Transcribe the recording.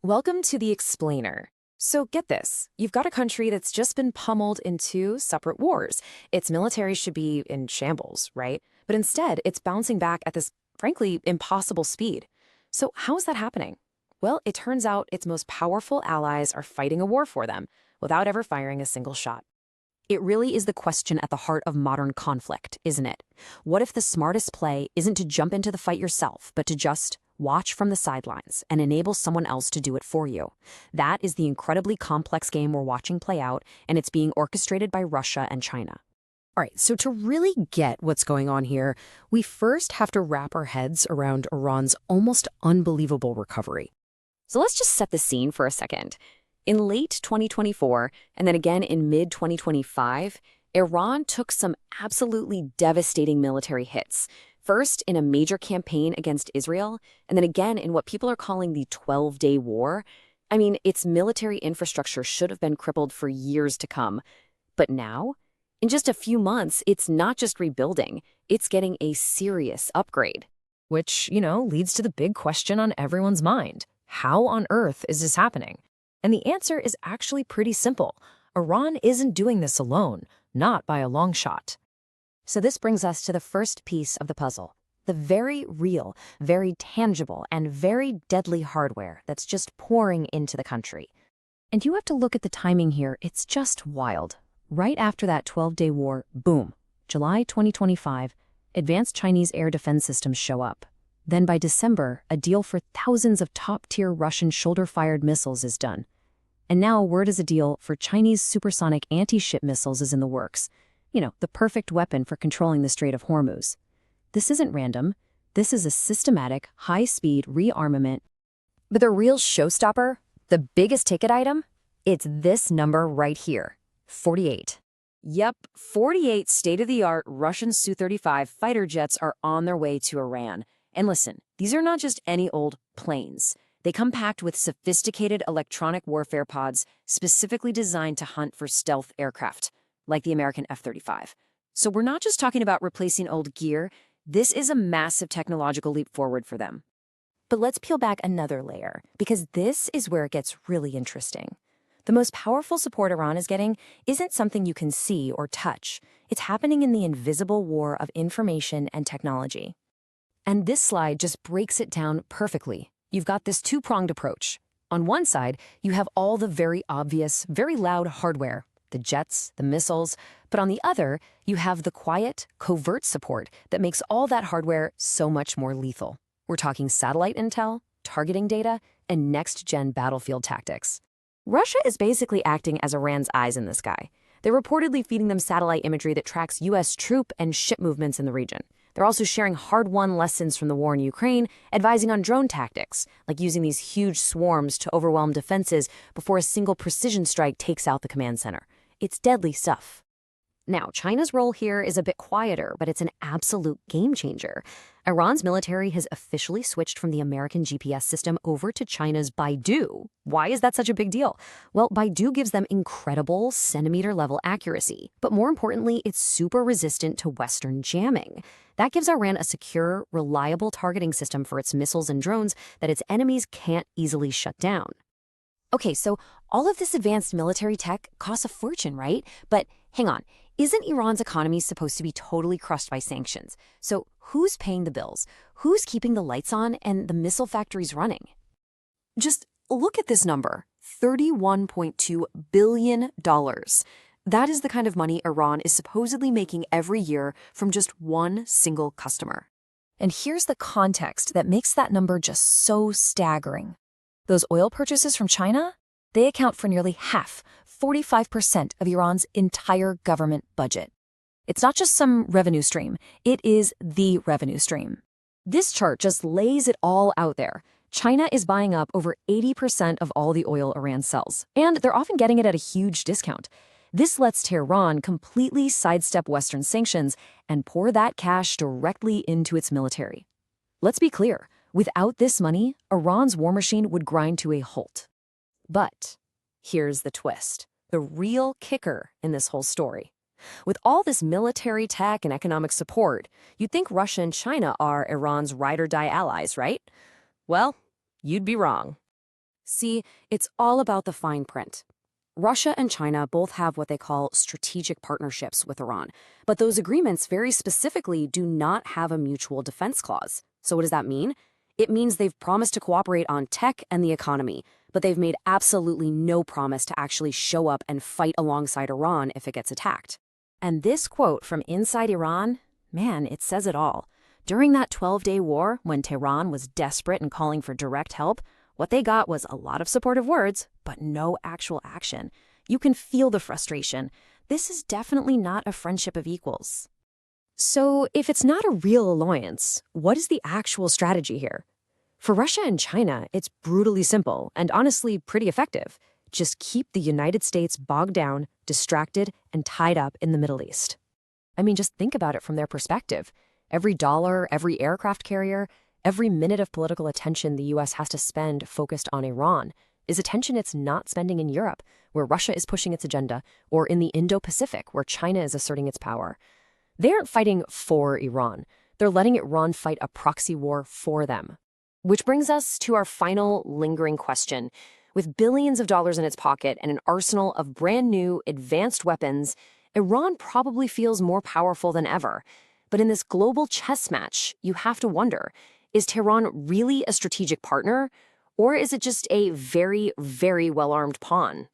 Welcome to the Explainer. So get this, you've got a country that's just been pummeled in two separate wars. Its military should be in shambles, right? But instead, it's bouncing back at this, frankly, impossible speed. So how is that happening? Well, it turns out its most powerful allies are fighting a war for them without ever firing a single shot. It really is the question at the heart of modern conflict, isn't it? What if the smartest play isn't to jump into the fight yourself, but to just watch from the sidelines and enable someone else to do it for you? That is the incredibly complex game we're watching play out, and it's being orchestrated by Russia and China. All right, so to really get what's going on here, we first have to wrap our heads around Iran's almost unbelievable recovery. So let's just set the scene for a second. In late 2024, and then again in mid-2025, Iran took some absolutely devastating military hits. First, in a major campaign against Israel, and then again in what people are calling the 12-day war. I mean, its military infrastructure should have been crippled for years to come. But now, in just a few months, it's not just rebuilding, it's getting a serious upgrade. Which, leads to the big question on everyone's mind. How on earth is this happening? And the answer is actually pretty simple. Iran isn't doing this alone, not by a long shot. So this brings us to the first piece of the puzzle, the very real, very tangible, and very deadly hardware that's just pouring into the country. And you have to look at the timing here, it's just wild. Right after that 12-day war, boom, July 2025, advanced Chinese air defense systems show up. Then by December, a deal for thousands of top-tier Russian shoulder-fired missiles is done. And now word is a deal for Chinese supersonic anti-ship missiles is in the works. The perfect weapon for controlling the Strait of Hormuz. This isn't random. This is a systematic, high-speed rearmament. But the real showstopper, the biggest ticket item, it's this number right here, 48. Yep, 48 state-of-the-art Russian Su-35 fighter jets are on their way to Iran. And listen, these are not just any old planes. They come packed with sophisticated electronic warfare pods specifically designed to hunt for stealth aircraft, like the American F-35. So we're not just talking about replacing old gear. This is a massive technological leap forward for them. But let's peel back another layer, because this is where it gets really interesting. The most powerful support Iran is getting isn't something you can see or touch. It's happening in the invisible war of information and technology. And this slide just breaks it down perfectly. You've got this two-pronged approach. On one side, you have all the very obvious, very loud hardware, the jets, the missiles, but on the other, you have the quiet, covert support that makes all that hardware so much more lethal. We're talking satellite intel, targeting data, and next-gen battlefield tactics. Russia is basically acting as Iran's eyes in the sky. They're reportedly feeding them satellite imagery that tracks U.S. troop and ship movements in the region. They're also sharing hard-won lessons from the war in Ukraine, advising on drone tactics, like using these huge swarms to overwhelm defenses before a single precision strike takes out the command center. It's deadly stuff. Now, China's role here is a bit quieter, but it's an absolute game changer. Iran's military has officially switched from the American GPS system over to China's BeiDou. Why is that such a big deal? Well, BeiDou gives them incredible centimeter-level accuracy, but more importantly, it's super resistant to Western jamming. That gives Iran a secure, reliable targeting system for its missiles and drones that its enemies can't easily shut down. Okay, so all of this advanced military tech costs a fortune, right? But hang on, isn't Iran's economy supposed to be totally crushed by sanctions? So who's paying the bills? Who's keeping the lights on and the missile factories running? Just look at this number, $31.2 billion. That is the kind of money Iran is supposedly making every year from just one single customer. And here's the context that makes that number just so staggering. Those oil purchases from China, they account for nearly half, 45% of Iran's entire government budget. It's not just some revenue stream, it is the revenue stream. This chart just lays it all out there. China is buying up over 80% of all the oil Iran sells, and they're often getting it at a huge discount. This lets Tehran completely sidestep Western sanctions and pour that cash directly into its military. Let's be clear. Without this money, Iran's war machine would grind to a halt. But here's the twist, the real kicker in this whole story. With all this military tech and economic support, you'd think Russia and China are Iran's ride-or-die allies, right? Well, you'd be wrong. See, it's all about the fine print. Russia and China both have what they call strategic partnerships with Iran, but those agreements very specifically do not have a mutual defense clause. So what does that mean? It means they've promised to cooperate on tech and the economy, but they've made absolutely no promise to actually show up and fight alongside Iran if it gets attacked. And this quote from inside Iran, man, it says it all. During that 12-day war, when Tehran was desperate and calling for direct help, what they got was a lot of supportive words, but no actual action. You can feel the frustration. This is definitely not a friendship of equals. So, if it's not a real alliance, what is the actual strategy here? For Russia and China, it's brutally simple and honestly pretty effective. Just keep the United States bogged down, distracted, and tied up in the Middle East. I mean, just think about it from their perspective. Every dollar, every aircraft carrier, every minute of political attention the US has to spend focused on Iran is attention it's not spending in Europe, where Russia is pushing its agenda, or in the Indo-Pacific, where China is asserting its power. They aren't fighting for Iran. They're letting Iran fight a proxy war for them. Which brings us to our final lingering question. With billions of dollars in its pocket and an arsenal of brand new, advanced weapons, Iran probably feels more powerful than ever. But in this global chess match, you have to wonder, is Tehran really a strategic partner, or is it just a very, very well-armed pawn?